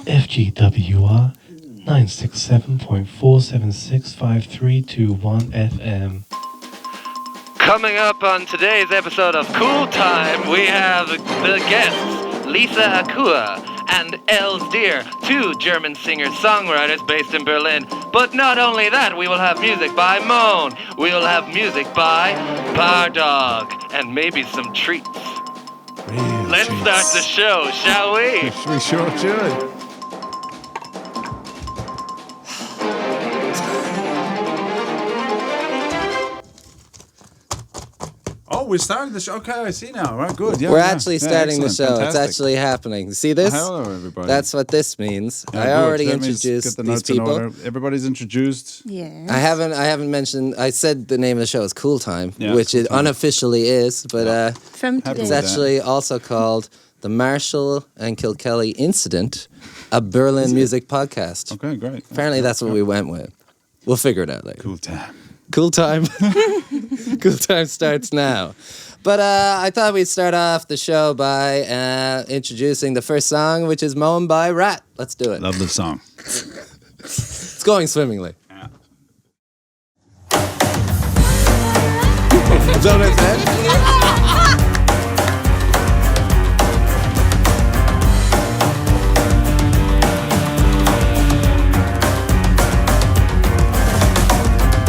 FGWR 967.4765321 FM. Coming up on today's episode of Cool Time, we have the guests Lisa Akuah and Elsdeer, two German singer-songwriters based in Berlin. But not only that, we will have music by Mone, we will have music by Bar Dog, and maybe some treats. Let's start the show, shall we? We sure should. Oh, we're starting the show. Okay, I see now. Right, good. Yeah, we're actually starting the show. Fantastic. It's actually happening. See this? Hello, everybody. That's what this means. Yeah, I good. already That means introduced get the these notes in people. order. Everybody's introduced. Yeah. I haven't mentioned. I said the name of the show is Cool Time, Yeah, which Cool it Time. unofficially is, but From Happy today. it's with that. actually also called the Marshall and Kilkelly Incident, a Berlin music podcast. Okay, great. Apparently, that's what we went with. We'll figure it out later. Cool time. Cool Time. Cool Time starts now. But I thought we'd start off the show by introducing the first song, which is Mone by Rat. Let's do it. Love the song. It's going swimmingly. Yeah. Is that what I said?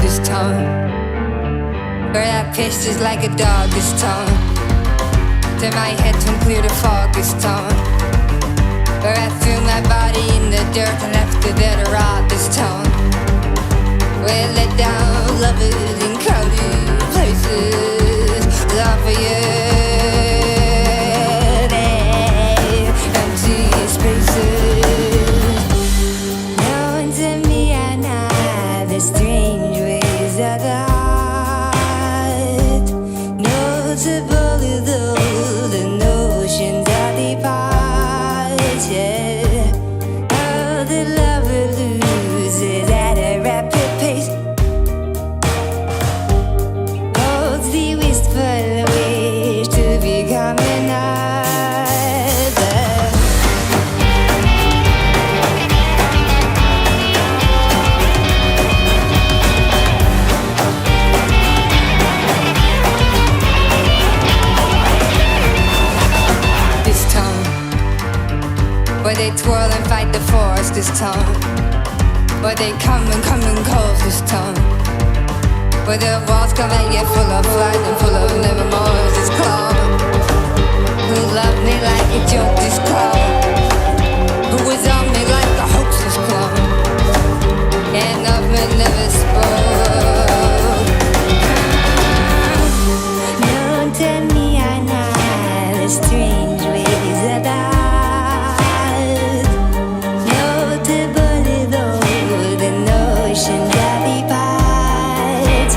This time, where that pissed is like a dog this time. Till my head turned clear to fog this time. Where I threw my body in the dirt and left it there to rot this time. Where let down lovers in crowded places. Love for you, empty spaces. Known to me are not the strange ways of the heart. Notable though the notions are departed. How the lover loses at a rapid pace. Holds the wistful wish to become another. This time, where they twirl and fight the force this time, where they come and calls this time, where the walls come and get full of flies and full of nevermore this cloud. Who loved me like a joke this cloud, who was on me like a hoax this clown, and of me never spoke. Don't tell me I'm not the strange ways of the heart. Notable though the notions are departed.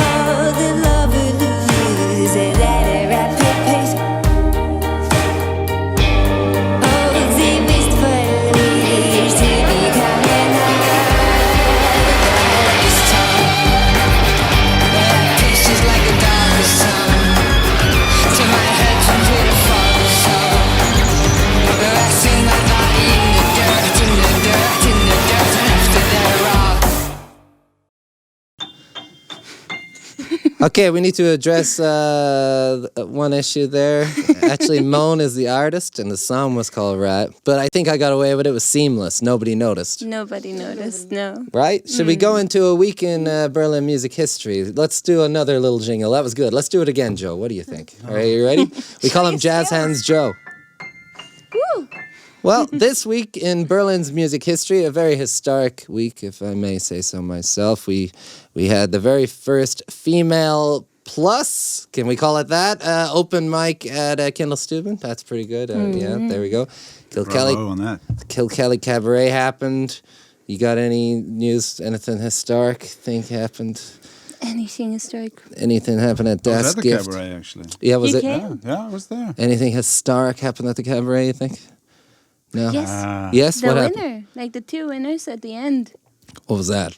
All the lover loses at a rapid pace. Holds the wistful wish to become another. This time, that pitch is like a dog this time. Till my head from here to fall this time. Where I sing my body in the dirt, in the dirt, in the dirt, and after that rock. Okay, we need to address one issue there. Actually, Mone is the artist, and the song was called Rat. But I think I got away with it. It was seamless. Nobody noticed. Nobody noticed, no. Right? Should we go into a week in Berlin music history? Let's do another little jingle. That was good. Let's do it again, Joe. What do you think? Are you ready? We call him Jazz Hands Joe. Woo! Well, this week in Berlin's music history, a very historic week, if I may say so myself. We had the very first female plus, can we call it that, open mic at Kindle Steuben. That's pretty good. Yeah, there we go. Bravo on that. Kilkelly Cabaret happened. You got any news, anything historic think happened? Anything historic. Anything happened at I was Das at the Gift? cabaret, actually. Yeah, was You it? came? Yeah, I was there. Anything historic happened at the cabaret, you think? No? Yes. Yes, The what winner. happened? Like the two winners at the end. What was that?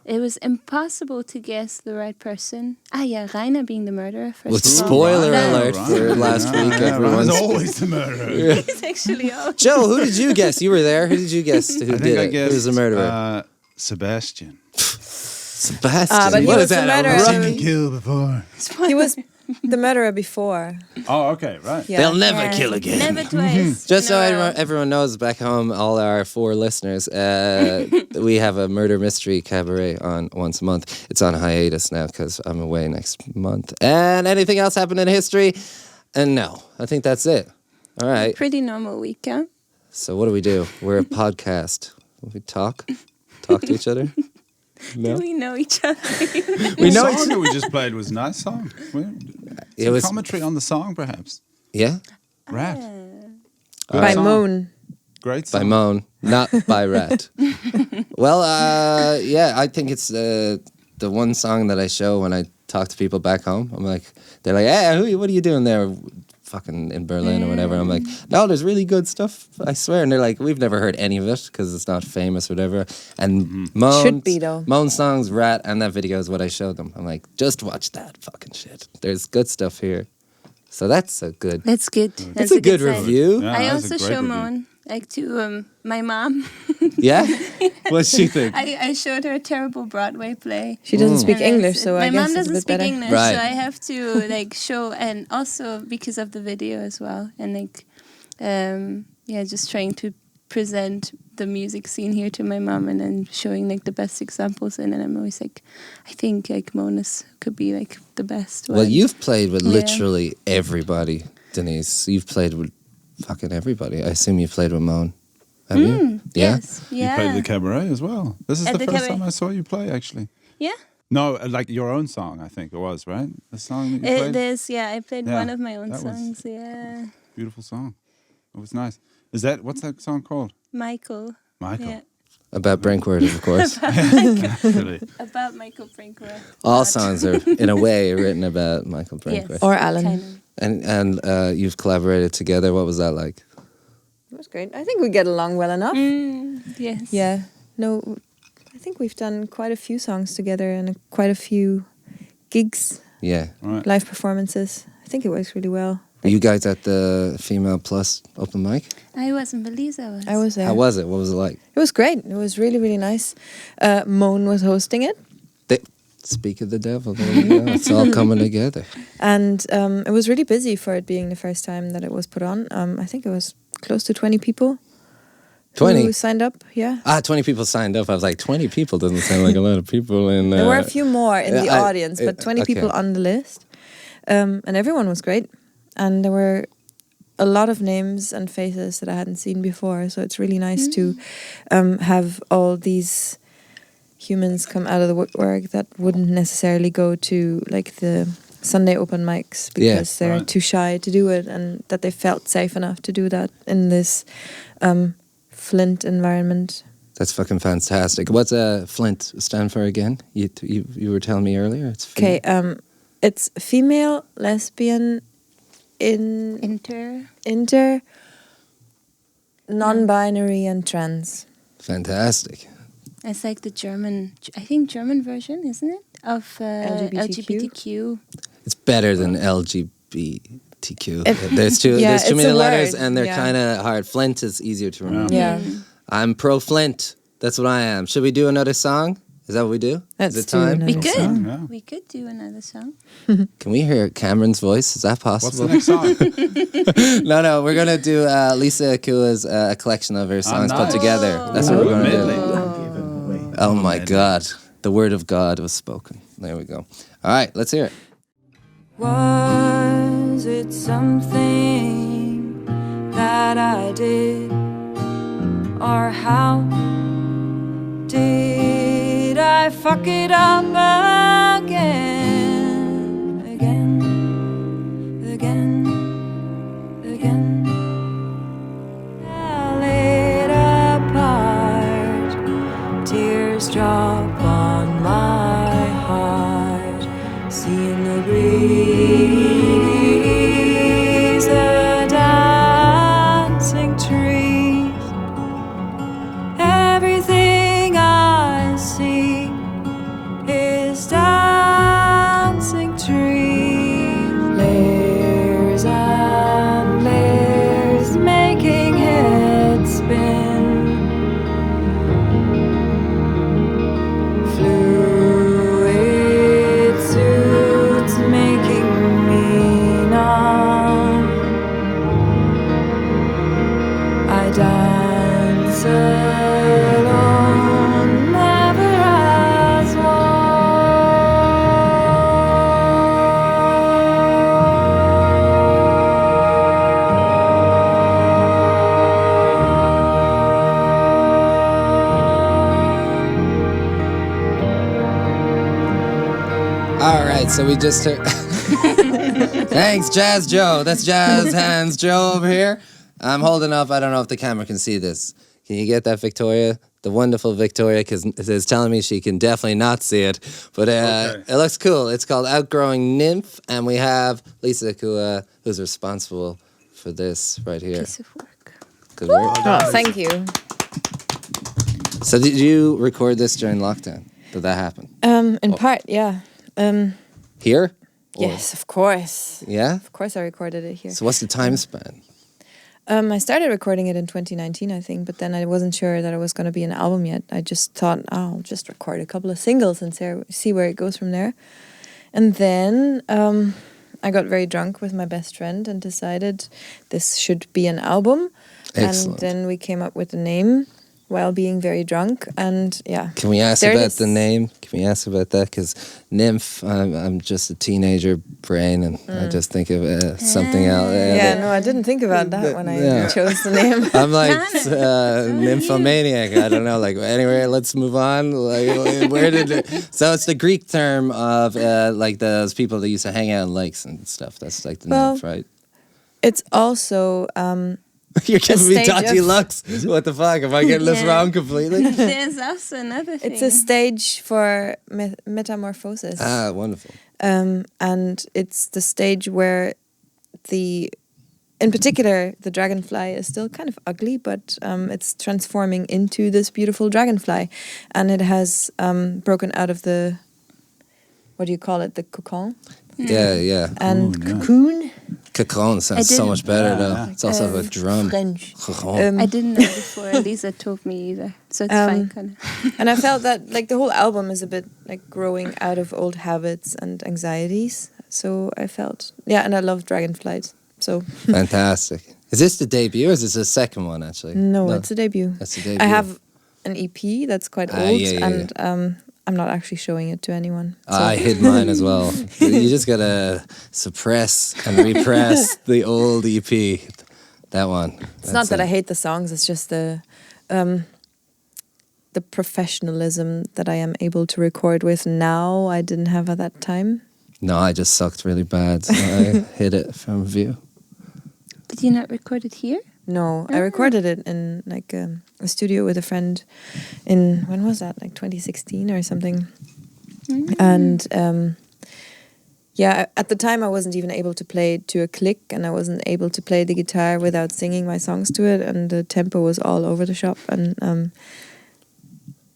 it was impossible to guess the right person. Rainer being the murderer. First With of all. spoiler That- alert for last week, everyone's... Ryan's always the murderer. He's actually out. Joe, who did you guess? You were there. Who did you guess who I think did I it? guessed Who was the murderer? Sebastian. Sebastian. but he What was is the that? murderer. A Seen rookie? and kill before. He was the murderer before. Oh, okay, right. Yeah. They'll never kill again. Never twice. Just so in a row. everyone knows back home, all our 4 listeners, we have a murder mystery cabaret on once a month. It's on hiatus now because I'm away next month. And anything else happened in history? And no, I think that's it. All right. Pretty normal week, huh? So what do? We're a podcast. We talk to each other. No, Do we know each other? we know The each song that we just played was a nice song. It was Commentary on the song, perhaps. yeah Rat. By song. Mone. Great by song. Mone, not by Rat. Well, yeah, I think it's the one song that I show when I talk to people back home. I'm like, they're like, hey, what are you doing there? Fucking in Berlin or whatever. I'm like, no, there's really good stuff, I swear. And they're like, we've never heard any of it because it's not famous or whatever. And Should be, though. Mone songs, Rat, and that video is what I showed them. I'm like, just watch that fucking shit. There's good stuff here. So that's a good. That's good. That's a good sign. review. Yeah, I that was a also great show review. Mone, like to my mom. Yeah? What's she think? I showed her a terrible Broadway play. She doesn't speak And it's- English, so I my guess mom it's a doesn't bit speak better. English, Right. so I have to like show, and also because of the video as well, and like, just trying to present the music scene here to my mom, and then showing like the best examples, and then I'm always like, I think like Mona's could be like the best one. Well, you've played with Yeah. literally everybody, Denise. You've played with fucking everybody. I assume you've played with Mone. Have you? Yeah. Yes. You Yeah. played the cabaret as well. This is At the the first cabaret. time I saw you play, actually. Yeah. No, like your own song, I think it was, right? The song that you It played? is. Yeah, I played Yeah, one of my own that was- songs. Yeah. Beautiful song. It was nice. What's that song called? Michael. Michael. Yeah. About Brinkworth, of course. Really. About Michael Brinkworth. All songs are, in a way, written about Michael Brinkworth. Yes. Or Alan. Kind of. And you've collaborated together. What was that like? It was great. I think we get along well enough. Yes. Yeah. No, I think we've done quite a few songs together and quite a few gigs, Yeah. All right. live performances. I think it works really well. Were you guys at the Female Plus open mic? I wasn't, but Lisa was. I was there. How was it? What was it like? It was great. It was really, really nice. Mone was hosting it. Speak of the devil. There you go. It's all coming together. And it was really busy for it being the first time that it was put on. I think it was close to 20 people 20? who signed up. Yeah. 20 people signed up. I was like, 20 people doesn't sound like a lot of people. And There were a few more in the audience, but 20 okay. people on the list. And everyone was great. And there were a lot of names and faces that I hadn't seen before. So it's really nice to have all these humans come out of the woodwork that wouldn't necessarily go to like the Sunday open mics because they're Right. too shy to do it, and that they felt safe enough to do that in this Flint environment. That's fucking fantastic. What's Flint stand for again? You were telling me earlier. It's Okay, it's female, lesbian, inter, non-binary, and trans. fantastic. It's like the German, I think German version, isn't it? Of LGBTQ. It's better than LGBTQ. It- There's too yeah, too it's many a letters, word, and they're yeah. kind of hard. Flint is easier to remember. Yeah, I'm pro Flint. That's what I am. Should we do another song? Is that what we do? Let's is it do time? another We could. song, yeah. We could do another song. Can we hear Cameron's voice? Is that What's possible? the next song? No. We're gonna do Lisa Akuah's a collection of her songs put nice. together. That's what we're gonna Medley. do. Oh my God! The word of God was spoken. There we go. All right, let's hear it. Was it something that I did? Or how did I fuck it up again? Again. Tell it apart. Tears drop on my heart. Seeing the breeze, the dancing trees. Everything I see right, so we just heard... Thanks, Jazz Joe. That's Jazz Hands Joe over here. I'm holding up. I don't know if the camera can see this. Can you get that, Victoria? The wonderful Victoria, because it's telling me she can definitely not see it. But It looks cool. It's called Outgrowing Nymph, and we have Lisa Akuah, who's responsible for this right here. Piece of work. Good work. Oh, thank you. So did you record this during lockdown? Did that happen? In part, yeah. Here? Or- Yes, of course. Yeah? Of course I recorded it here. So what's the time span? I started recording it in 2019, I think, but then I wasn't sure that it was going to be an album yet. I just thought, I'll just record a couple of singles and see where it goes from there. And then I got very drunk with my best friend and decided this should be an album. Excellent. And then we came up with the name while being very drunk, and yeah. Can we ask There it about is. the name? Can we ask about that? Because Nymph, I'm just a teenager brain, and I just think of something else. Yeah, no, I didn't think about that when I chose the name. I'm like nymphomaniac. I don't know. Like anyway, let's move on. Like where did it? So it's the Greek term of like those people that used to hang out in lakes and stuff. That's like the nymph, right? It's also You're giving me stage dodgy of- looks. What the fuck? Am I getting this wrong completely? There's also another thing. it's a stage for metamorphosis. Ah, wonderful. And it's the stage where in particular, the dragonfly is still kind of ugly, but it's transforming into this beautiful dragonfly. And it has broken out of the, what do you call it, the cocon? Yeah. And yeah. cocoon? Cajon sounds so much better though. It's also a drum. French. Cajon. I didn't know before Lisa told me either, so it's fine. Kind of. And I felt that like the whole album is a bit like growing out of old habits and anxieties. So I felt, and I love dragonflies. So Fantastic. Is this the debut or is this the second one actually? no, it's a debut. That's the debut. I have an EP that's quite old, yeah. and I'm not actually showing it to anyone. So. I hid mine as well. You just gotta suppress and repress the old EP. That one. It's not that I hate the songs. It's just the professionalism that I am able to record with now. I didn't have at that time. No, I just sucked really bad. So I hid it from view. Did you not record it here? No, I recorded it in like a studio with a friend in, when was that? Like 2016 or something. And at the time I wasn't even able to play to a click, and I wasn't able to play the guitar without singing my songs to it, and the tempo was all over the shop, and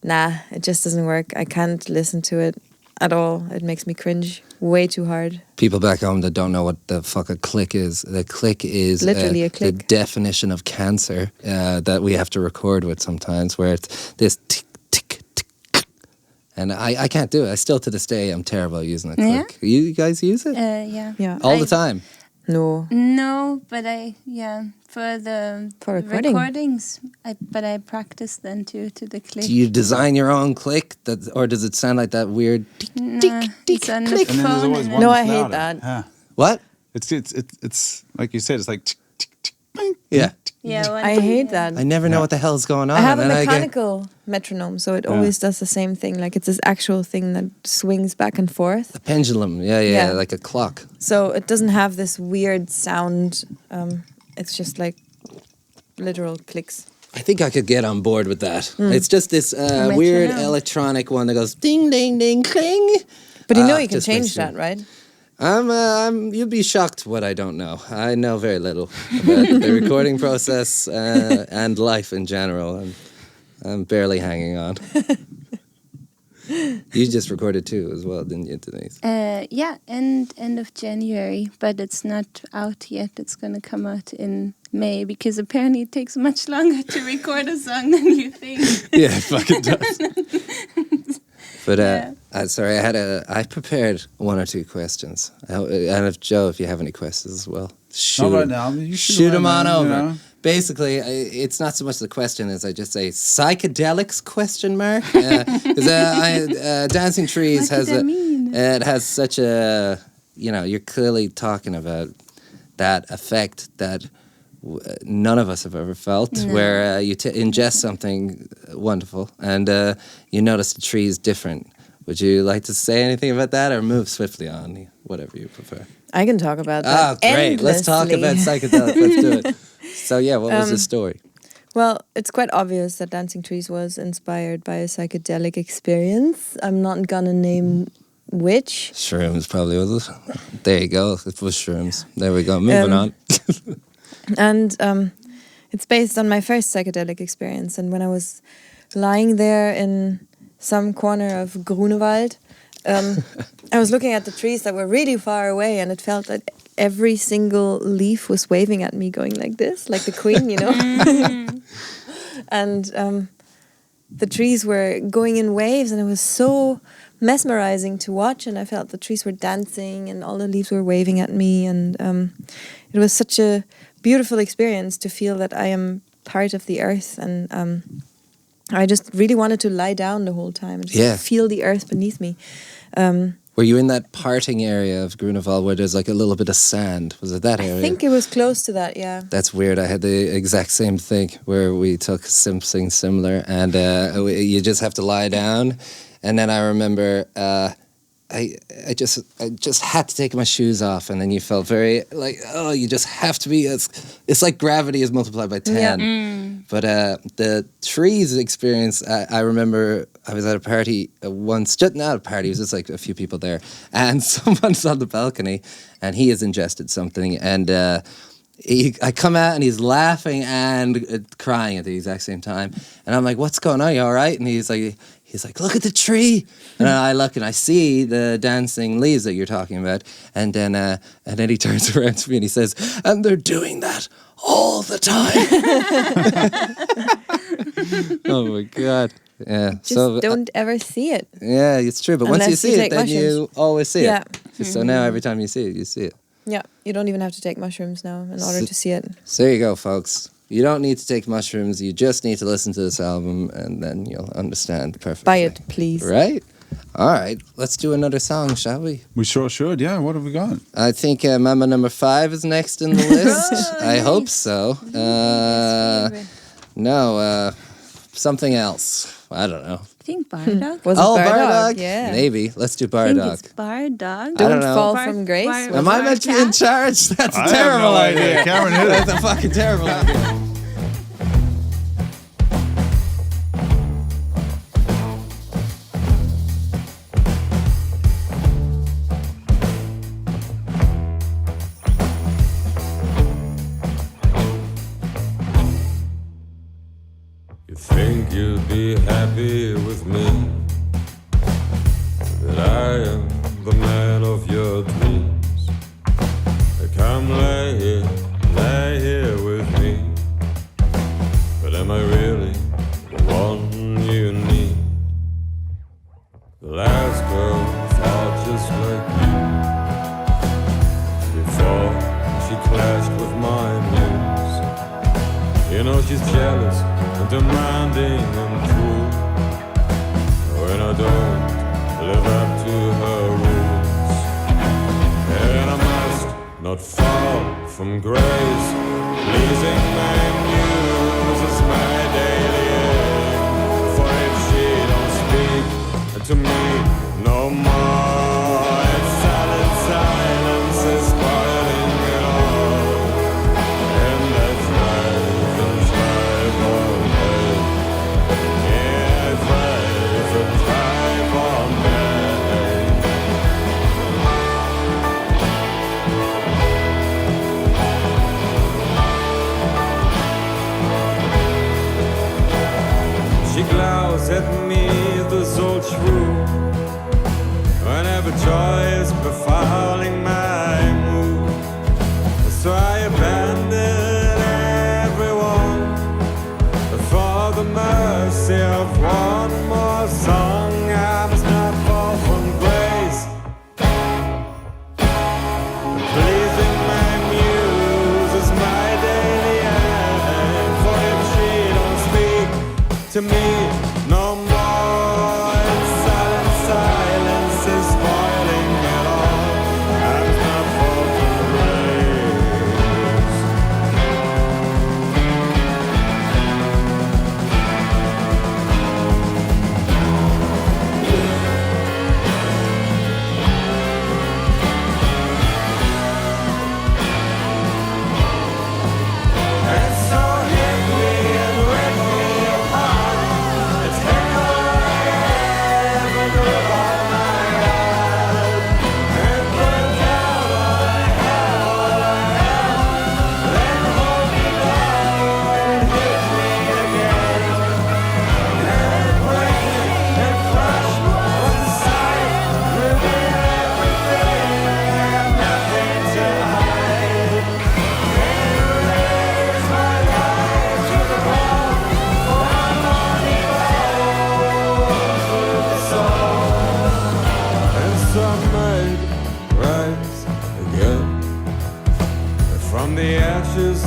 it just doesn't work. I can't listen to it at all. It makes me cringe way too hard. People back home that don't know what the fuck a click is. The click is Literally a the click. definition of cancer that we have to record with sometimes, where it's this tick, tick, tick. And I can't do it. I still to this day I'm terrible at using a click. You guys use it? Yeah. Yeah. All the time? No. No, but for recording. recordings, I practice then too to the click. Do you design your own click, or does it sound like that weird tick, tick, tick, it's on click? the And then there's phone. always and one No, that's I hate louder. that. Yeah. What? It's like you said. It's like tick, tick, tick, bang. Yeah. yeah, one I thing, hate yeah. that. I never know what the hell's going on. I have a and I get- mechanical metronome, so it always does the same thing. Like it's this actual thing that swings back and forth. a pendulum, Yeah. like a clock. So it doesn't have this weird sound. It's just like literal clicks. I think I could get on board with that. It's just this weird Metronome. electronic one that goes ding, ding, ding, cling. But you know you can just makes change that, right? You'd be shocked what I don't know. I know very little about the recording process and life in general. And I'm barely hanging on. You just recorded too as well, didn't you, Denise? End of January, but it's not out yet. It's going to come out in May, because apparently it takes much longer to record a song than you think. Yeah, it fucking does. But sorry, I prepared one or two questions. And if Joe, if you have any questions as well, shoot Not right 'em. now. I mean, you Shoot them on man, over. you know. Basically, it's not so much the question as I just say psychedelics question mark. Because Dancing Trees What has does that mean? it has such a, you're clearly talking about that effect that none of us have ever felt, where you ingest something wonderful and you notice the tree is different Would you like to say anything about that or move swiftly on? Whatever you prefer. I can talk about that. Oh, great. Let's talk about psychedelics. Let's do it. So, yeah, what was the story? Well, it's quite obvious that Dancing Trees was inspired by a psychedelic experience. I'm not gonna name which. Shrooms probably was it. There you go. It was shrooms. There we go. Moving on. And it's based on my first psychedelic experience. And when I was lying there in some corner of Grunewald, I was looking at the trees that were really far away, and it felt like every single leaf was waving at me, going like this, like the queen, you know. And the trees were going in waves, and it was so mesmerizing to watch. And I felt the trees were dancing, and all the leaves were waving at me, and it was such a beautiful experience to feel that I am part of the earth, and I just really wanted to lie down the whole time and just feel the earth beneath me. Were you in that parting area of Grunewald where there's like a little bit of sand? Was it that area? I think it was close to that, yeah. That's weird. I had the exact same thing where we took something similar, and you just have to lie down. And then I remember I just had to take my shoes off, and then you felt very like, oh, you just have to be. It's like gravity is multiplied by 10. Yeah. But the trees experience, I remember I was at a party once, just not a party, it was just like a few people there, and someone's on the balcony, and he has ingested something, and I come out and he's laughing and crying at the exact same time, and I'm like, what's going on? You all right? And he's like, look at the tree. And I look and I see the dancing leaves that you're talking about. And then he turns around to me and he says, and they're doing that all the time. Oh my God. Yeah. Just don't ever see it. Yeah, it's true. But once you see it, then you always see it. So now every time you see it, you see it. Yeah. You don't even have to take mushrooms now in order to see it. So there you go, folks. You don't need to take mushrooms. You just need to listen to this album, and then you'll understand perfectly. Buy it, please. Right? All right. Let's do another song, shall we? We sure should, yeah. What have we got? I think Mama number 5 is next in the list. I hope so. No, something else. I don't know. I think Bardog. Was it Bardog? Yeah. Maybe. Let's do I think Bardog. it's Bardog. I don't know. Fall from grace. Am I meant to be in charge? That's a I have terrible no idea. idea. Cameron hit it. That's a fucking terrible idea. You think you'd be happy with me, that I am the man of your dreams. Come lay here with me. But am I really the one you need? The last girls are just like you. Before she clashed with my muse. You know she's jealous and demanding and cruel when I don't live up to her rules. And I must not fall from grace. Pleasing my muse is my daily aim. For if she don't speak to me no more, it's solid silence is spoiling it all. And that's life and strive all day. Yeah, it's life and strive all day. She glows at me, this old shrew, whenever joy is befouling my mood. So I abandon everyone for the mercy of one more song. I must not fall from grace. Pleasing my muse is my daily aim. For if she don't speak to me no more, it's silent silence is spoiling it all. I must not fall from grace.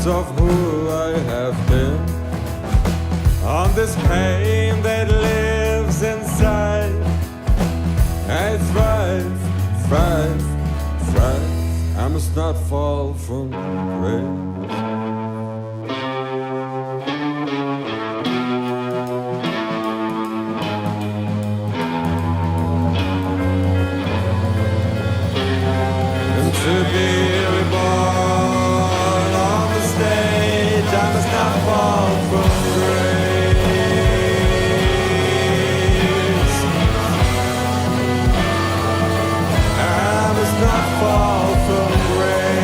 because of who I have been, on this pain that lives inside. I thrive, thrive, thrive. I must not fall from grace. To be reborn on the stage, I must not fall from grace. I must not fall from grace.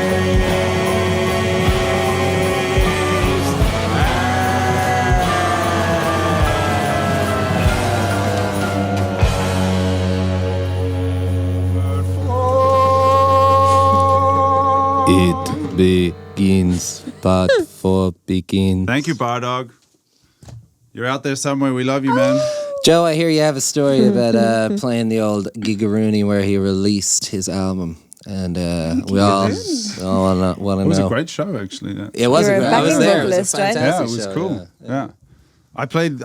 It begins, but for begins. Thank you, Bardog. You're out there somewhere. We love you, man. Joe, I hear you have a story about playing the old Gigaroony where he released his album. And we all want to know. It was a great show, actually. Yeah. It was You a were a great. I was backing there. It was a vocalist, right? fantastic Yeah, it was show, cool. Yeah.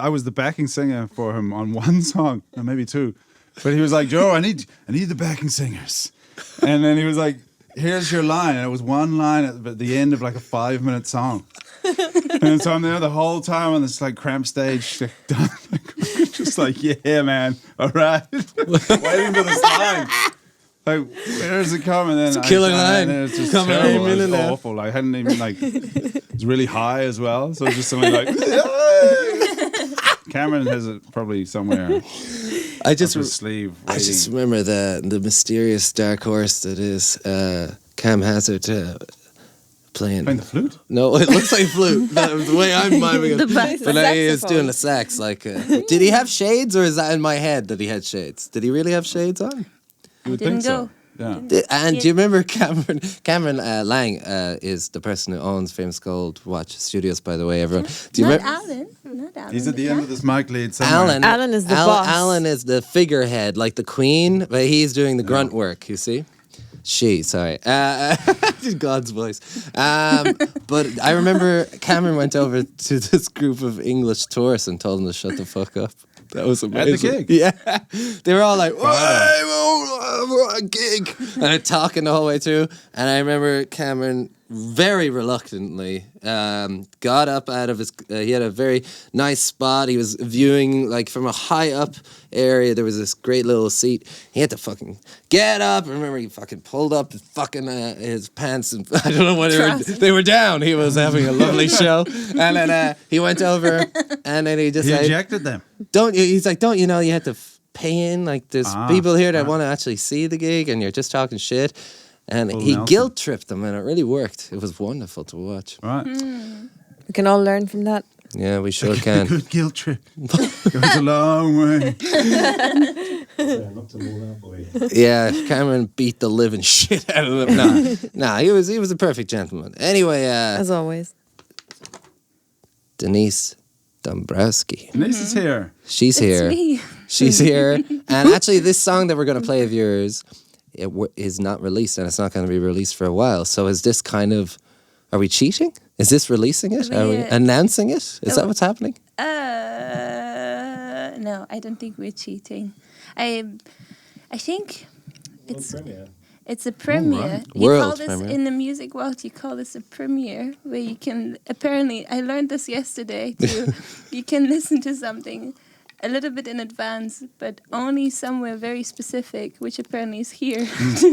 I was the backing singer for him on one song, or maybe two. But he was like, Joe, I need the backing singers. And then he was like, here's your line. And it was one line at the end of like a 5-minute song. And so I'm there the whole time on this like cramped stage, just like, yeah, man, all right. Waiting for this line. Like, where's it coming? It's a killer line. And it's just Coming terrible. in It was there. awful. I hadn't even like, it was really high as well. So it was just something like, Cameron has it probably somewhere I up just his sleeve. I just waiting. remember the mysterious dark horse that is Cam Hazard playing Playing the flute? No, it looks like flute. The way I'm miming it. The bass. But he is Saxophone. doing the sax. Like, did he have shades, or is that in my head that he had shades? Did he really have shades on? You would didn't think so. go. Yeah. And do you remember Cameron Lang is the person who owns Famous Gold Watch Studios, by the way, everyone. Do you Not remember? Alan. Not Alan. He's at the end of this mic lead somewhere. Alan is the boss. Alan is the figurehead, like the queen, but he's doing the grunt work, you see? Sorry. God's voice. But I remember Cameron went over to this group of English tourists and told them to shut the fuck up. That was amazing. At the gig? Yeah. They were all like, we're on a gig. And they're talking the whole way through. And I remember Cameron very reluctantly got up out of his... he had a very nice spot. He was viewing, like, from a high up area. There was this great little seat. He had to fucking get up. I remember he fucking pulled up his fucking his pants. And I don't know what they were down. He was having a lovely show. And then he went over and then he just He like... ejected them. He's like, don't you know you had to pay in? Like, there's people here that want to actually see the gig and you're just talking shit. And Full he Nelson. guilt-tripped them, and it really worked. It was wonderful to watch. Right. We can all learn from that. Yeah, we sure can. Good guilt trip. Goes a long way. Yeah, Cameron beat the living shit out of them. Nah, he was a perfect gentleman. Anyway, As always. Denise Dombrowski. Denise is here. She's here. Me. She's here. And actually, this song that we're going to play of yours is not released, and it's not going to be released for a while. So is this kind of... Are we cheating? Is this releasing it? Are we announcing it? Is that what's happening? No, I don't think we're cheating. I think it's a premiere. You World call this premiere. in the music world. You call this a premiere, where you can apparently. I learned this yesterday too. You can listen to something a little bit in advance, but only somewhere very specific, which apparently is here.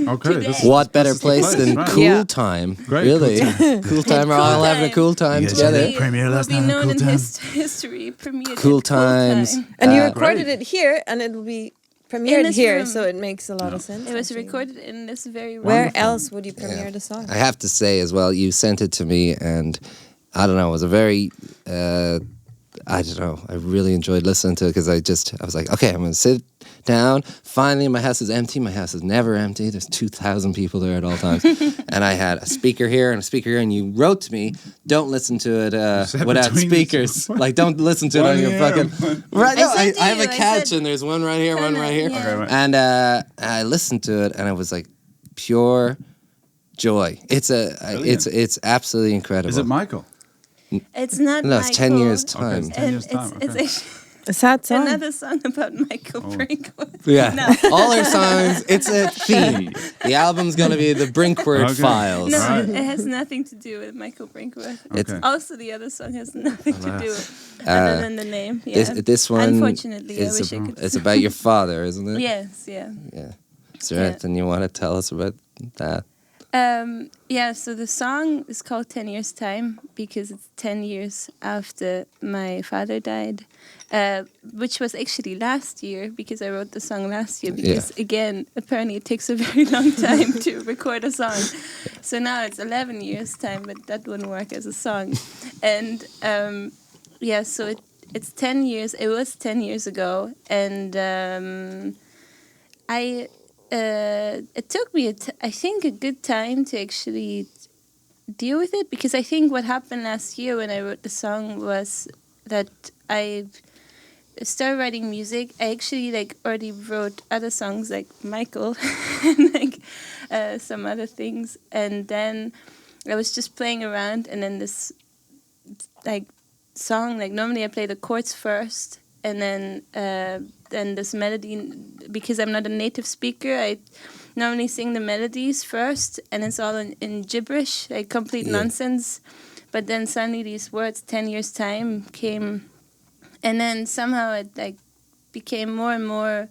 Okay. Today. What better This is the place place, than right. Cool Yeah. Time? Great, Really? Cool Cool Time are all having a cool time You guys together. had a premiere last will be night, known Cool in Time. history. Premiered Cool at Times. Time. And you Uh, recorded Great. it here, and it will be In premiered this here, room. so it makes a lot of sense. It was actually. recorded in this very room. Where else would you premiere the song? I have to say as well, you sent it to me, and I don't know, it was a very, I don't know, I really enjoyed listening to it because I was like, okay, I'm going to sit down. Finally, my house is empty. My house is never empty. There's 2,000 people there at all times. And I had a speaker here and a speaker here, and you wrote to me, don't listen to it without between speakers. Like, don't listen to it on your fucking... Right, no, said to I have you, a I couch, said- and there's one right here, one right here. Yeah. Okay, right. And I listened to it, and it was like pure joy. It's Brilliant. it's absolutely incredible. Is it Michael? It's not No, it's 10 Michael. years time. Okay, it's 10 years time. It's Okay. actually A sad song. another song about Michael Brinkworth. Yeah, No. all our songs. It's a theme. The album's gonna be the Brinkworth Okay. Files. No, Right. it has nothing to do with Michael Brinkworth. Okay. Also, the other song has nothing to do with other than the name. Yeah. This one Unfortunately, I is wish I could. it's about your father, isn't it? Yes, yeah. Yeah. Is there Yeah. anything you want to tell us about that? Yeah, so the song is called 10 Years Time because it's 10 years after my father died, which was actually last year because I wrote the song last year because, again, apparently it takes a very long time to record a song. So now it's 11 years time, but that wouldn't work as a song. And, so it's 10 years. It was 10 years ago. And it took me, I think, a good time to actually deal with it because I think what happened last year when I wrote the song was that I started writing music. I actually already wrote other songs like Michael and some other things, and then I was just playing around, and then this song, normally I play the chords first, and then this melody, because I'm not a native speaker, I normally sing the melodies first, and it's all in gibberish, complete nonsense. But then suddenly these words, 10 years time, came, and then somehow it became more and more,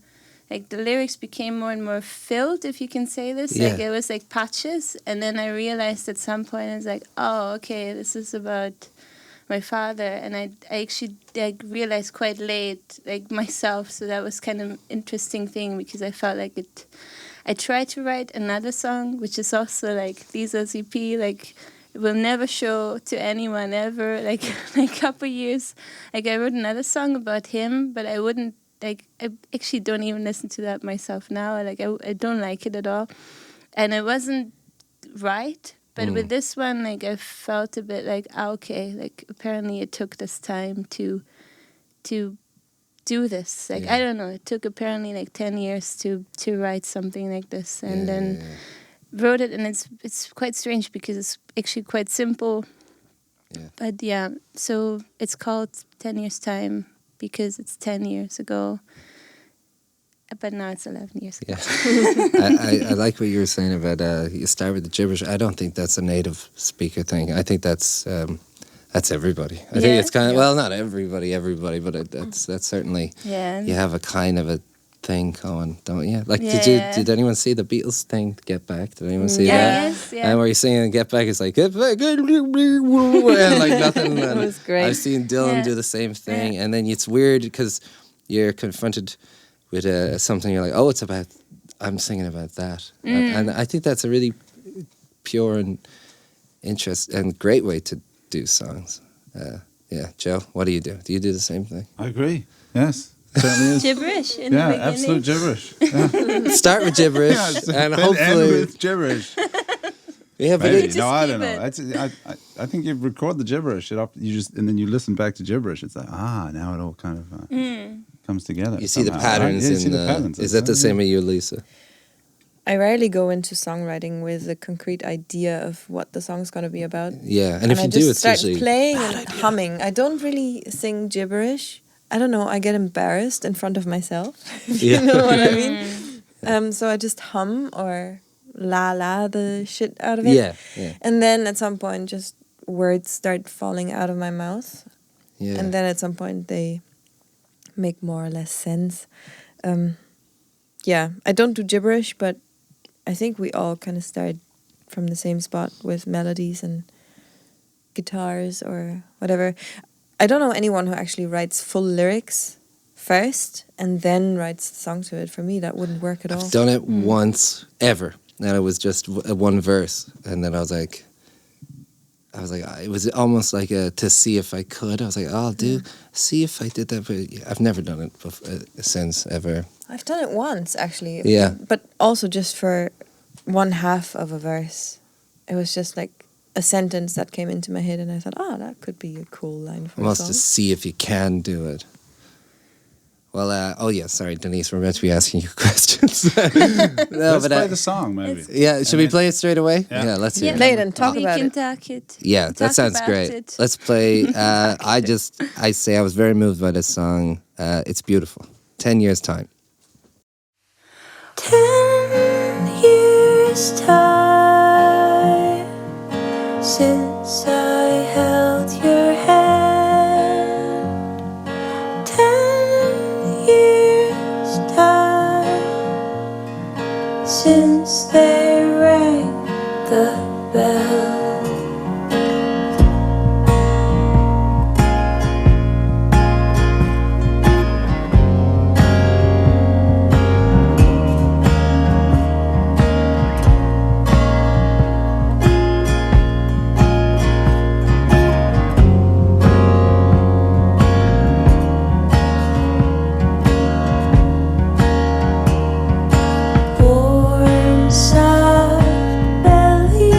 the lyrics became more and more filled, if you can say this. Yeah. It was patches, and then I realized at some point, it's oh, okay, this is about my father, and I actually realized quite late, myself, so that was kind of an interesting thing, because I felt I tried to write another song, which is also Lisa's EP, it will never show to anyone ever, a couple years, I wrote another song about him, but I wouldn't, I actually don't even listen to that myself now, I don't like it at all, and it wasn't right. But with this one, I felt a bit okay, apparently it took this time to do this. I don't know, it took apparently 10 years to write something like this, and then wrote it, and it's quite strange because it's actually quite simple. Yeah. But yeah, so it's called 10 Years Time because it's 10 years ago. But now it's 11 years ago. Yeah. I like what you were saying about you start with the gibberish. I don't think that's a native speaker thing. I think that's everybody. I think it's kind of, well, not everybody, but that's certainly, you have a kind of a thing going, don't you? Did anyone see the Beatles thing, Get Back? Did anyone see that? Yes, yeah. And where you're singing Get Back, it's Get Back, and nothing. It was great. I've seen Dylan do the same thing, and then it's weird because you're confronted with something, you're oh, it's about, I'm singing about that. And I think that's a really pure and great way to do songs. Joe, what do you do? Do you do the same thing? I agree. Yes, certainly is. Gibberish in the beginning. Absolute gibberish. Yeah. Start with gibberish, and then hopefully end with gibberish. Yeah, but Maybe. just No, I keep don't know. it. I think you record the gibberish. And then you listen back to gibberish. It's now it all kind of comes together. you see the somehow, patterns right? Yeah, you in see the patterns. Is that the same with you, Lisa? I rarely go into songwriting with a concrete idea of what the song's going to be about. Yeah, and if I you just do, it's start usually playing and humming. I don't really sing gibberish. I don't know. I get embarrassed in front of myself. If you know what I mean. So I just hum or la the shit out of it. Yeah. And then at some point, just words start falling out of my mouth. Yeah. And then at some point, they make more or less sense. I don't do gibberish, but I think we all kind of start from the same spot with melodies and guitars or whatever. I don't know anyone who actually writes full lyrics first and then writes the song to it. For me, that wouldn't work at all. I've done it once, ever. And it was just one verse. And then I was like, it was almost like to see if I could. I was I'll see if I did that. But I've never done it since, ever. I've done it once, actually. Yeah. But also just for one half of a verse. It was just a sentence that came into my head, and I thought, that could be a cool line for a Almost song. to see if you can do it. Well, sorry, Denise, we're meant to be asking you questions. Let's play the song, maybe. Yeah, should we play it straight away? Yeah. Let's hear it. Play it and talk We about can it. talk it. Yeah, that Talk sounds about great. it. Let's play. I say I was very moved by this song. It's beautiful. 10 years' time. 10 years time since I held your hand. 10 years time since they rang the bell. Warm soft belly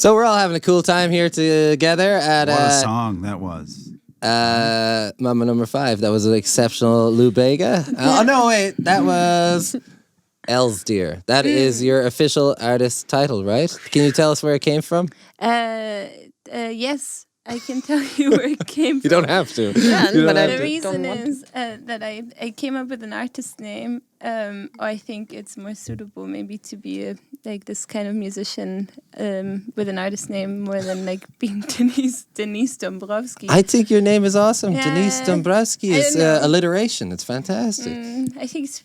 So we're all having a cool time here together at What a song that was. Mama number 5. That was an exceptional Lou Bega. Oh no, wait, that was Elsdeer. That is your official artist title, right? Can you tell us where it came from? Yes, I can tell you where it came from. You don't have to. Yeah, but The reason is that I came up with an artist name. I think it's more suitable maybe to be this kind of musician with an artist name more than like being Denise Dombrowski. I think your name is awesome. Yeah. Denise Dombrowski is alliteration. It's fantastic. I think it's,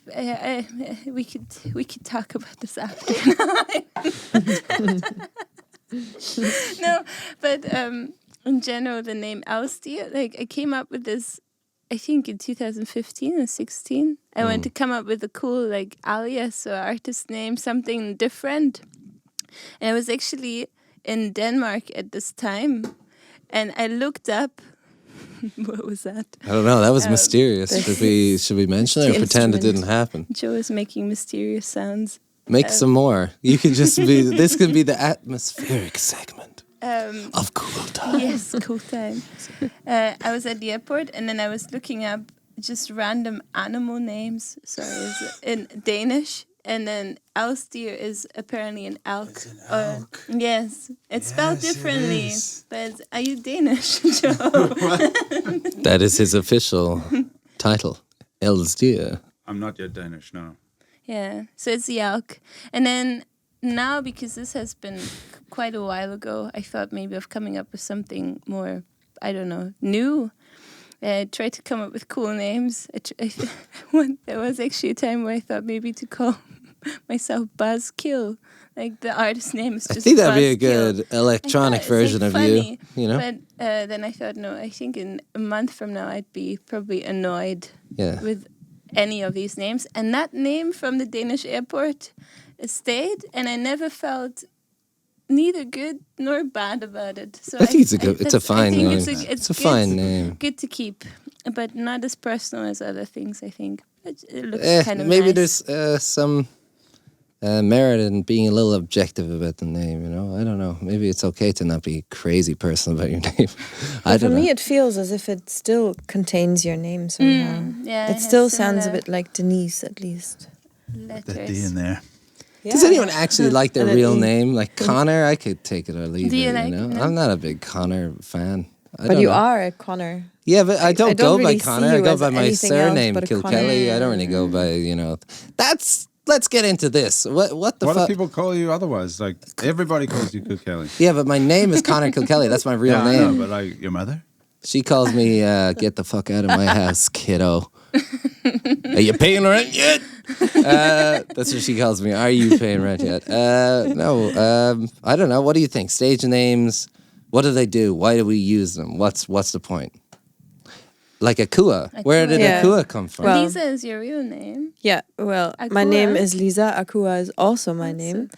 we could talk about this after. No, but in general, the name Elsdeer, I came up with this, I think in 2015 or 16. I wanted to come up with a cool alias or artist name, something different. And I was actually in Denmark at this time, and I looked up. What was that? I don't know. That was mysterious. Should we mention it or pretend it didn't happen? Joe is making mysterious sounds. Make some more. You can just be. This can be the atmospheric segment of Cool Time. Yes, Cool Time. I was at the airport, and then I was looking up just random animal names. Sorry, in Danish, and then Elsdeer is apparently an elk. It's an elk. Yes, it's spelled Yes, differently. it is. But are you Danish, Joe? That is his official title, Elsdeer. I'm not yet Danish, no. Yeah, so it's the elk. And then now, because this has been quite a while ago, I thought maybe of coming up with something more, I don't know, new. I tried to come up with cool names. There was actually a time where I thought maybe to call myself Buzzkill. The artist name is just I think that'd be a Buzzkill. good electronic It's version of funny, you know? But then I thought, no, I think in a month from now I'd be probably annoyed with any of these names. And that name from the Danish airport stayed, and I never felt neither good nor bad about it. So I think it's a fine name. It's a fine name. Good to keep, but not as personal as other things, I think. It looks kind of maybe nice. there's some merit in being a little objective about the name, you know? I don't know. Maybe it's okay to not be crazy personal about your name. I don't know. For me, it feels as if it still contains your name somehow. Yeah, it still sounds a bit like Denise, at least. That D in there. Does anyone actually like their And an real E. name? Like Connor, I could take it or leave Do you it, like you know? it? I'm not a big Connor fan. But you are a Connor. Yeah, but I don't go really by see Connor. I you go as by my anything else surname, but a Kilkelly. Connor. I don't really go by, you know. Let's get into this. What the What do fuck? people call you otherwise? Like, everybody calls you Kilkelly. Yeah, but my name is Connor Kilkelly. That's my real Yeah, I name. know, but like, your mother? She calls me, get the fuck out of my house, kiddo. Are you paying rent yet? That's what she calls me. Are you paying rent yet? No, I don't know. What do you think? Stage names, what do they do? Why do we use them? What's the point? Like Akuah. Where did Yeah. Akuah come from? Well- Lisa is your real name. Yeah, well, my Akuah. name is Lisa. Akuah is also my name.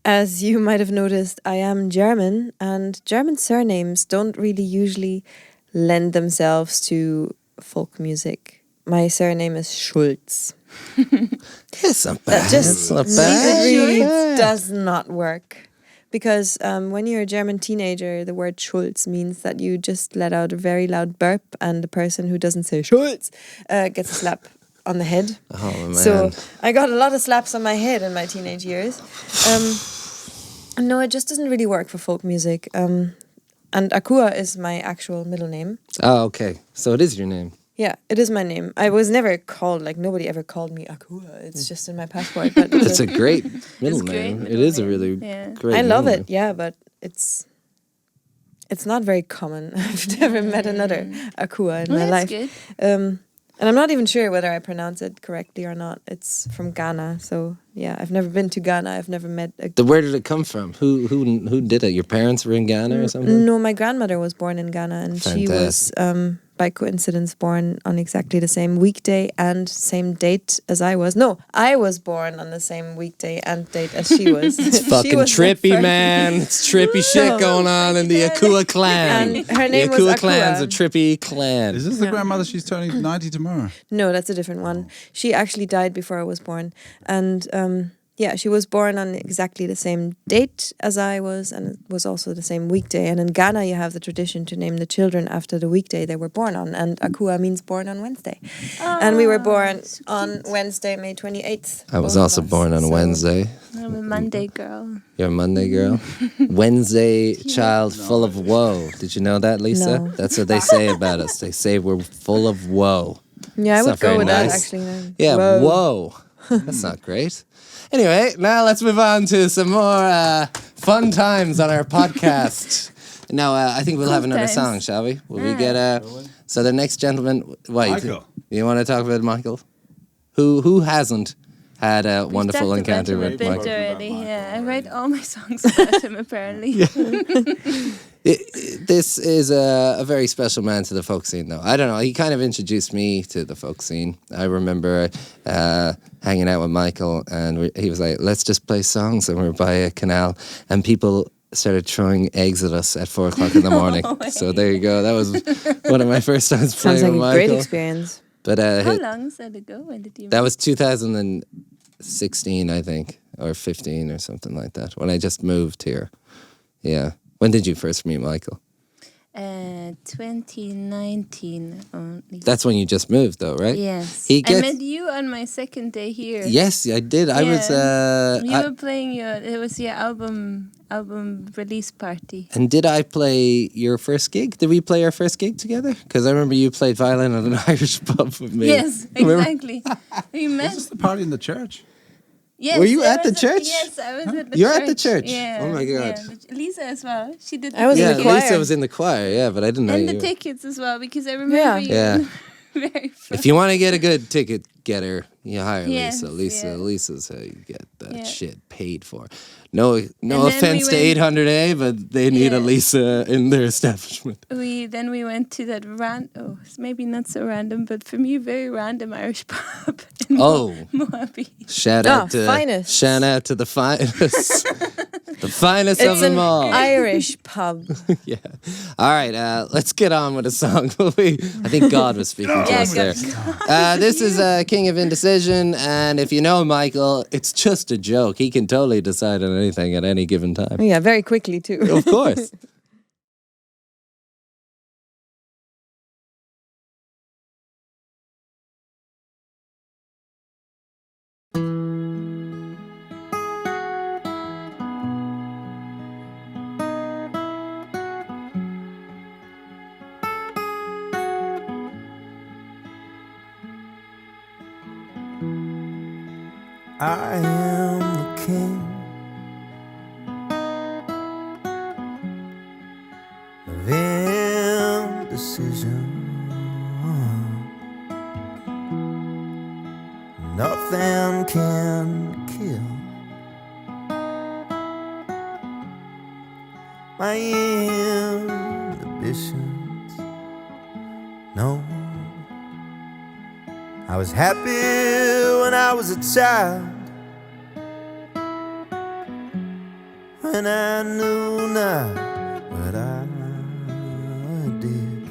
As you might have noticed, I am German, and German surnames don't really usually lend themselves to folk music. My surname is Schulz. It's not bad. That just it's not it bad. really Yeah. does not work. Because when you're a German teenager, the word Schulz means that you just let out a very loud burp, and the person who doesn't say Schulz gets a slap on the head. Oh, man. So I got a lot of slaps on my head in my teenage years. No, it just doesn't really work for folk music. And Akuah is my actual middle name. Oh, okay. So it is your name. Yeah, it is my name. I was never called, nobody ever called me Akuah. It's just in my passport. But It's a great middle It's great name. middle It is a name. really Yeah. great I love name. it, yeah, but it's not very common. I've never met another Akuah in Well, my that's life. good. And I'm not even sure whether I pronounce it correctly or not. It's from Ghana, so yeah, I've never been to Ghana. I've never met a... Where did it come from? Who did it? Your parents were in Ghana or something? No, my grandmother was born in Ghana, and she was, by coincidence, born on exactly the same weekday and same date as I was. No, I was born on the same weekday and date as she was. It's She fucking was the trippy, first- man. It's trippy shit going on in the Akuah clan. And her name the was Akuah clan's a Akuah. trippy clan. Is this the grandmother? She's turning 90 tomorrow. No, that's a different one. She actually died before I was born. And Yeah, she was born on exactly the same date as I was, and it was also the same weekday. And in Ghana, you have the tradition to name the children after the weekday they were born on. And Akuah means born on Wednesday. And we were born on Wednesday, May 28th. I was also born on Wednesday. I'm a Monday girl. You're a Monday girl? Wednesday child full of woe. Did you know that, Lisa? No. That's what they say about us. They say we're full of woe. Yeah, I It's would not very go with that, nice. actually. Then. Yeah, Whoa. whoa. That's not great. Anyway, now let's move on to some more fun times on our podcast. Now, I think we'll have another song, shall we? Will we get so the next gentleman... Wait, Michael. you want to talk about Michael? Who hasn't had a wonderful We've encounter talked with about him a Michael? bit already. Yeah, I write all my songs about him, apparently. This is a very special man to the folk scene, though. I don't know. He kind of introduced me to the folk scene. I remember hanging out with Michael, and he was like, let's just play songs. And we were by a canal, and people started throwing eggs at us at 4 o'clock in the morning. So there you go. That was one of my first times playing Sounds like with a Michael. great experience. But How long is that ago? When did you that was 2016, I think, or 15 or something like that, when I just moved here. Yeah. When did you first meet Michael? 2019 only. That's when you just moved, though, right? Yes. He I gets- met you on my second day here. Yes, I did. I was. You were playing it was your album release party. And did I play your first gig? Did we play our first gig together? Because I remember you played violin at an Irish pub with me. Yes, Remember? exactly. We met. Is this the party in the church? Yes, Were you I at the was church? Yes, I was at the You're church. at the church? Yeah. Oh my God. Yeah. Lisa as well. She did. I was in Yeah, the choir. Lisa was in the choir, yeah, but I didn't know and you. the tickets as well, because I remember you. Yeah. Very fun. If you want to get a good ticket getter, you hire Yes, Lisa. yeah. Lisa's how you get that Yeah. shit paid for. No then offense we to went- 800A, but they need a Yeah. Lisa in their establishment. We went to that it's maybe not so random, but for me very random Irish pub in Moabi. Shout out to finest. Shout out to the finest. The finest of It's them an all. Irish pub. Yeah. All right, let's get on with the song. I think God was speaking to us there. This is King of Indecision, and if you know Michael, it's just a joke. He can totally decide on anything at any given time. Yeah, very quickly too. Of course. I am the king of indecision. Nothing can kill my inhibitions. No, I was happy when I was a child, when I knew not what I did.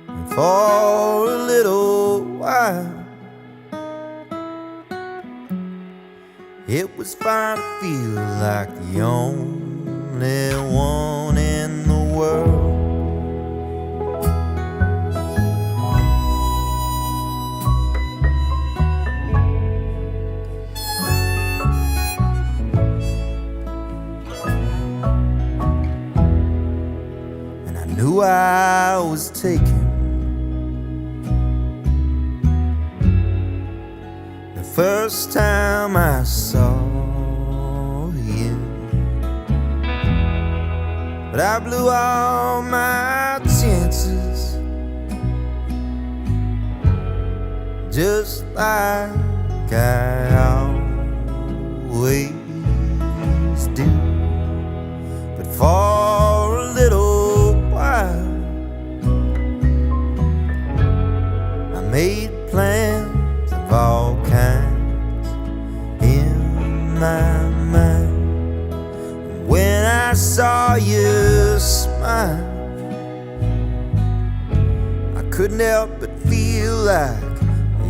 And for a little while, it was fine to feel like the only one in the world. Knew I was taken the first time I saw you, but I blew all my chances, just like I always do. But for a little I made plans of all kinds in my mind. And when I saw you smile, I couldn't help but feel like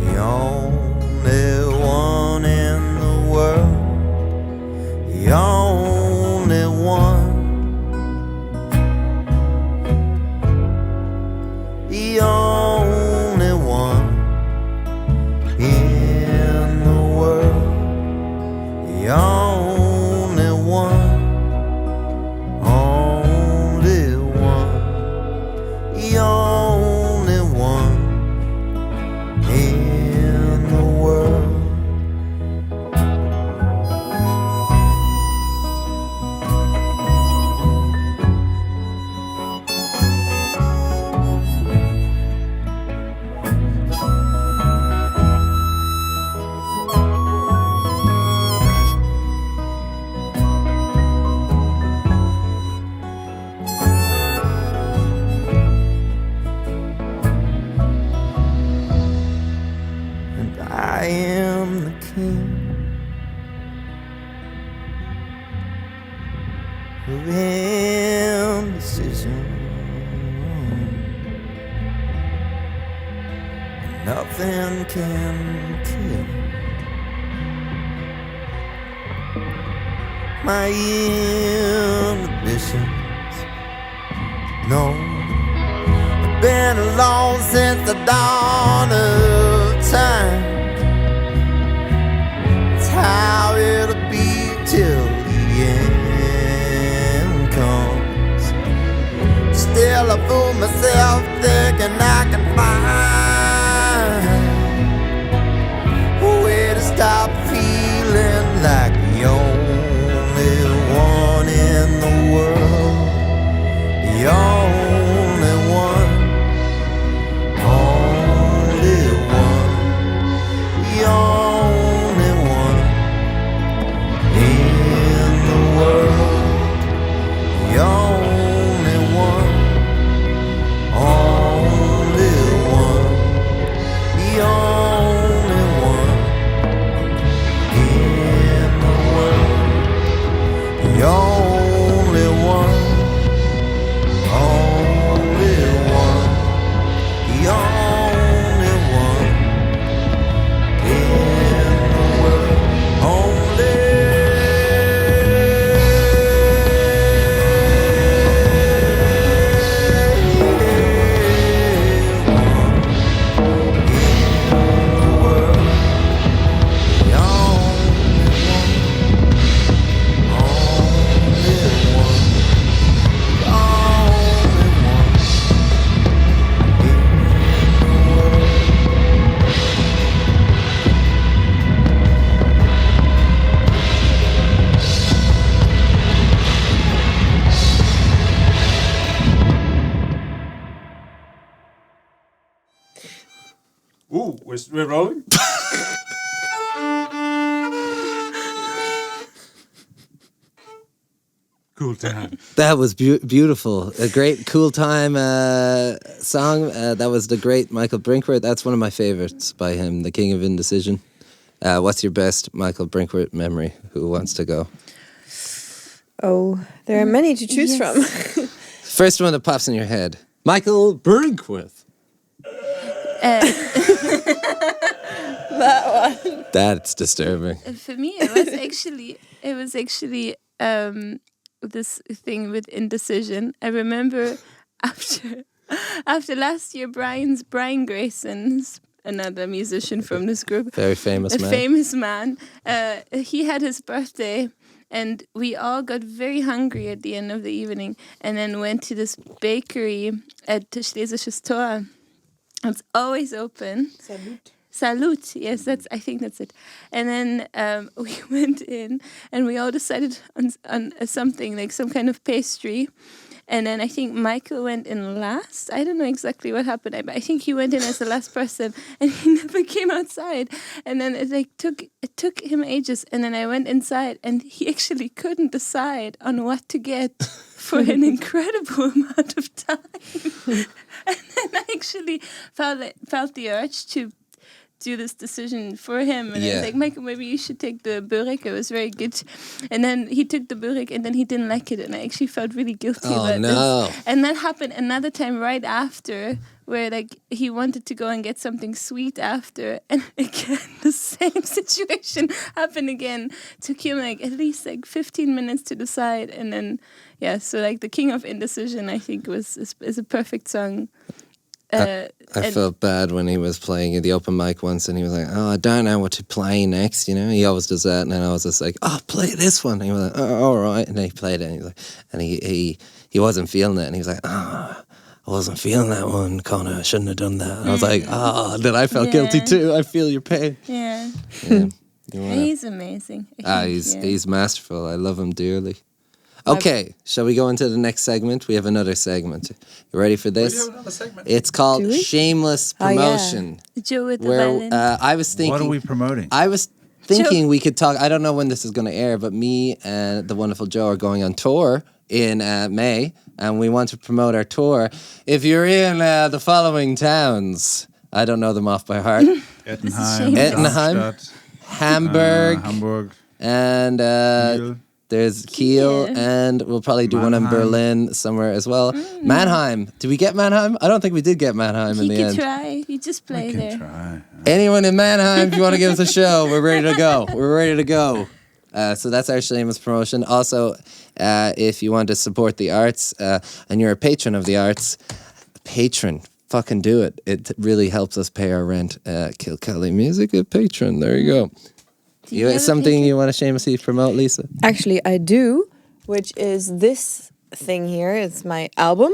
the only one king of indecision. Nothing can kill my inhibitions. No, I've been alone since the dawn of time. It's how it'll be till the end comes. Still I fool myself thinking I can find a way to stop feeling like the only one in the world. The only one, only one, the only one in the world. The only one, only one, the only one in the world. The only one. Only one, the only one in the world. Only Ooh, we're rolling? Cool time. That was beautiful. A great Cool Time song. That was the great Michael Brinkworth. That's one of my favorites by him, the King of Indecision. What's your best Michael Brinkworth memory? Who wants to go? Oh, there are many to choose from. First one that pops in your head. Michael Brinkworth. That one. That's disturbing. For me, it was actually this thing with Indecision. I remember after last year, Brian Grayson's another musician from this group, Very famous man. famous man. He had his birthday, and we all got very hungry at the end of the evening, and then went to this bakery at Schlesisches Tor. It's always open. Salut, yes, I think that's it. And then we went in, and we all decided on something, like some kind of pastry. And then I think Michael went in last. I don't know exactly what happened, but I think he went in as the last person, and he never came outside. And then it took him ages. And then I went inside, and he actually couldn't decide on what to get for an incredible amount of time. And then I actually felt the urge to do this decision for him, and I was like, Michael, maybe you should take the burek. It was very good. And then he took the burek, and then he didn't like it, and I actually felt really guilty about this. And that happened another time right after, where like he wanted to go and get something sweet after, and again the same situation happened again. Took him like at least like 15 minutes to decide, and then so like the King of Indecision, I think is a perfect song. I felt bad when he was playing at the open mic once, and he was like, "Oh, I don't know what to play next." You know, he always does that, and then I was just like, "Oh, play this one." And he was like, "Oh, all right," and then he played it, and he was like, and he wasn't feeling it, and he was like, "Oh, I wasn't feeling that one, Connor. I shouldn't have done that." And I was like, "Oh," then I felt guilty too. I feel your pain. Yeah. He's amazing. He's masterful. I love him dearly. Okay, shall we go into the next segment? We have another segment. You ready for this? We do have another segment. It's called Shameless Promotion. Joe with the violin. I was thinking... What are we promoting? I was thinking we could talk... I don't know when this is going to air, but me and the wonderful Joe are going on tour in May, and we want to promote our tour. If you're in the following towns, I don't know them off by heart. Ettenheim, Ettenheim, Darmstadt, Hamburg, Hamburg. and Kiel. there's Kiel, and we'll probably do one in Mannheim. Berlin somewhere as well. Mannheim. Did we get Mannheim? I don't think we did get Mannheim in You the could end. try. You just play We can there. try. Anyone in Mannheim, if you want to give us a show, we're ready to go. We're ready to go. So that's our shameless promotion. Also, if you want to support the arts and you're a patron of the arts, fucking do it. It really helps us pay our rent. Kilkelly Music, a patron. There you go. You have something you want to shamelessly promote, Lisa? Actually, I do, which is this thing here. It's my album.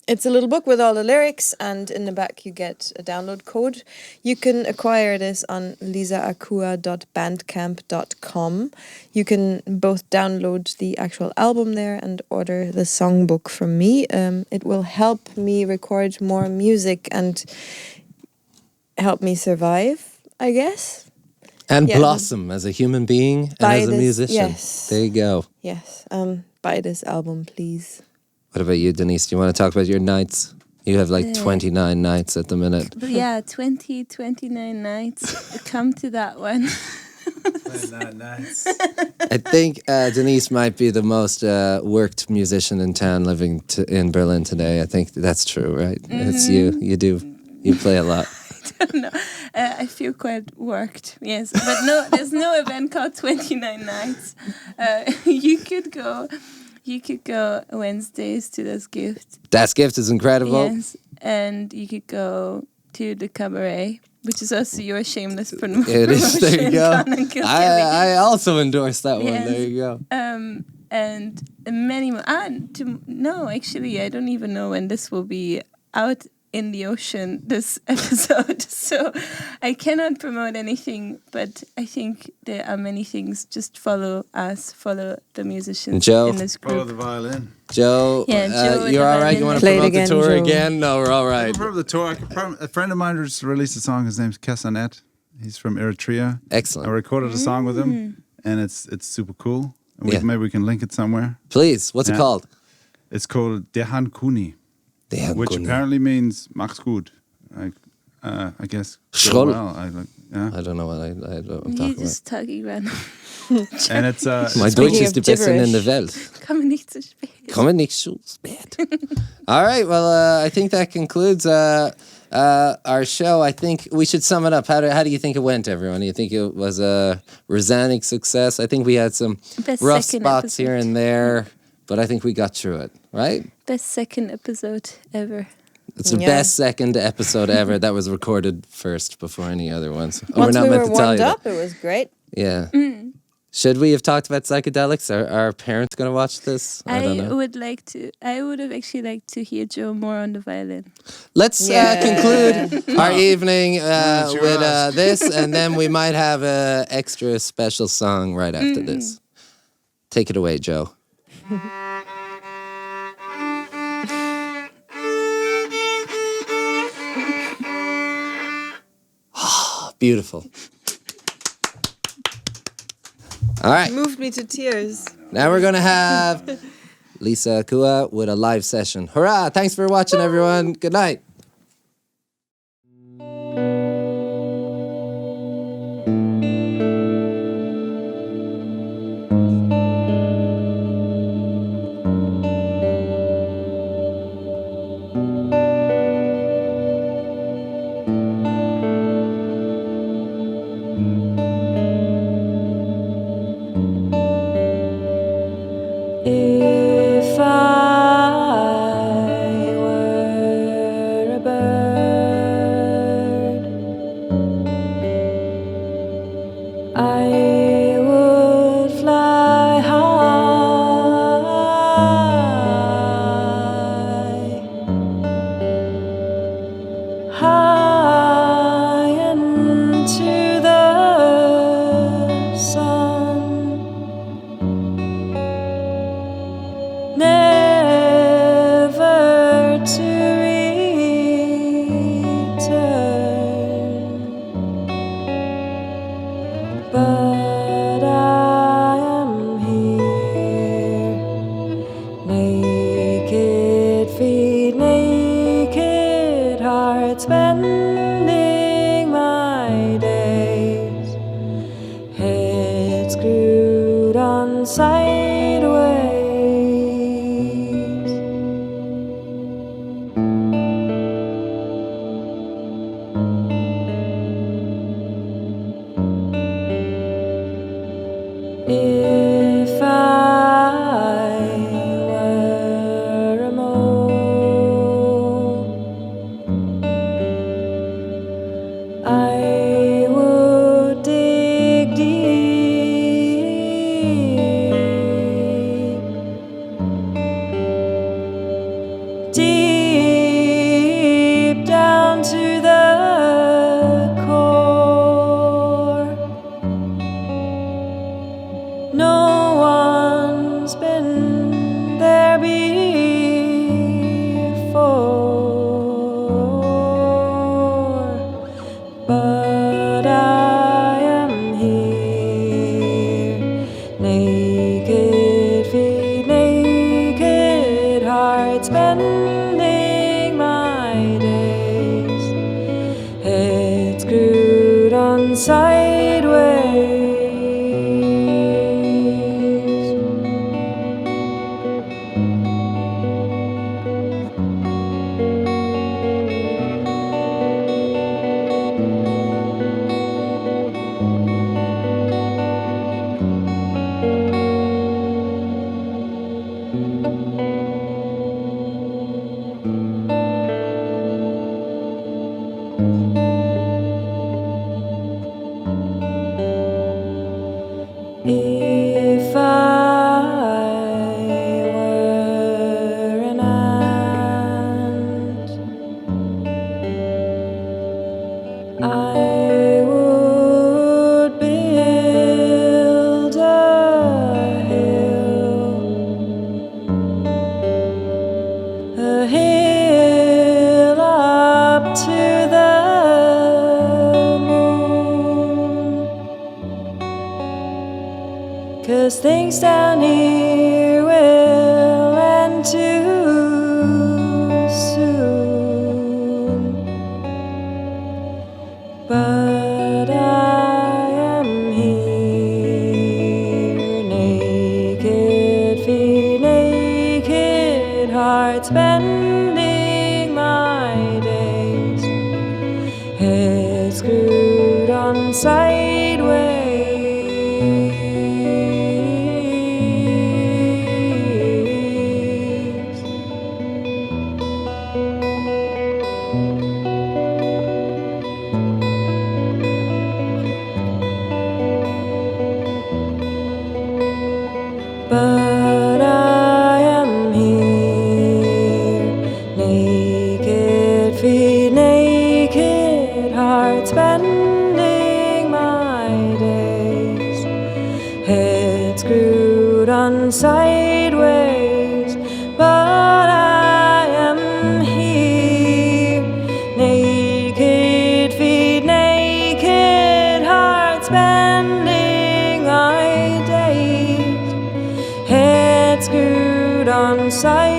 It's a little book with all the lyrics, and in the back you get a download code. You can acquire this on lisaakuah.bandcamp.com. You can both download the actual album there and order the songbook from me. It will help me record more music and help me survive, I guess. And Yeah. blossom as a human being and Buy as a this, musician. yes. There you go. Yes, buy this album, please. What about you, Denise? Do you want to talk about your nights? You have like 29 nights at the minute. But yeah, 29 nights. Come to that one. Nice. I think Denise might be the most worked musician in town living in Berlin today. I think that's true, right? It's you. You play a lot. No, I feel quite worked, yes. But no, there's no event called 29 Nights. You could go Wednesdays to Das Gift. Das Gift is incredible. Yes, and you could go to the cabaret, which is also your shameless promotion. It is. There you go. I I also endorse that one. Yes. There you go. And many more. No, actually, I don't even know when this will be out in the ocean, this episode. So I cannot promote anything, but I think there are many things. Just follow us, follow the musicians Joe. in this Follow group. the violin. Joe, Yeah, Joe with you're the all right? You violin. want to Play it promote the again, tour Joe. again? No, we're all right. Remember the tour? A friend of mine just released a song. His name's Kesanet. He's from Eritrea. I Excellent. recorded a song with him, and it's super cool. And Yeah. maybe we can link it somewhere. Please, what's it Yeah. called? It's called Dehan Kuni, which Kuni. apparently means mach's gut. I guess. go Scholl. well. Yeah. I don't know what I'm You're talking about. just talking random. And it's Mein Deutsch ist die beste in der Welt. Komm nicht zu spät. Kommen nicht zu spät. All right, well, I think that concludes our show. I think we should sum it up. How do you think it went, everyone? Do you think it was a resounding success? I think we had some Best rough second spots episode. here and there, but I think we got through it, right? Best second episode ever. It's the Yeah. best second episode ever that was recorded first before any other ones. Oh, Once we're not we meant were to tell warmed you up, it was great. that. Yeah. Should we have talked about psychedelics? Are our parents going to watch this? I don't know. I would have actually liked to hear Joe more on the violin. Let's Yeah. conclude our evening you with ask. this, and then we might have an extra special song right after this. Take it away, Joe. Beautiful. All right. Moved me to tears. Now we're going to have Lisa Akuah with a live session. Hurrah! Thanks for watching, everyone. Good night. If I were a bird, I would fly high into the sun. Never to return, but on sideways. If I were a mole, I would dig deep down to the core. No one's been there before, but I am here, naked feet, naked heart, spending my days, head screwed on sideways. If I were an ant, I would build a hill up to the moon. 'Cause things down here will end too soon. But I am here, naked feet, naked heart, spending my days, head screwed on sideways. But I am here, naked feet, naked heart, spending my days, head screwed on sideways. But I am here, naked feet, naked heart, spending my days, head screwed on sideways.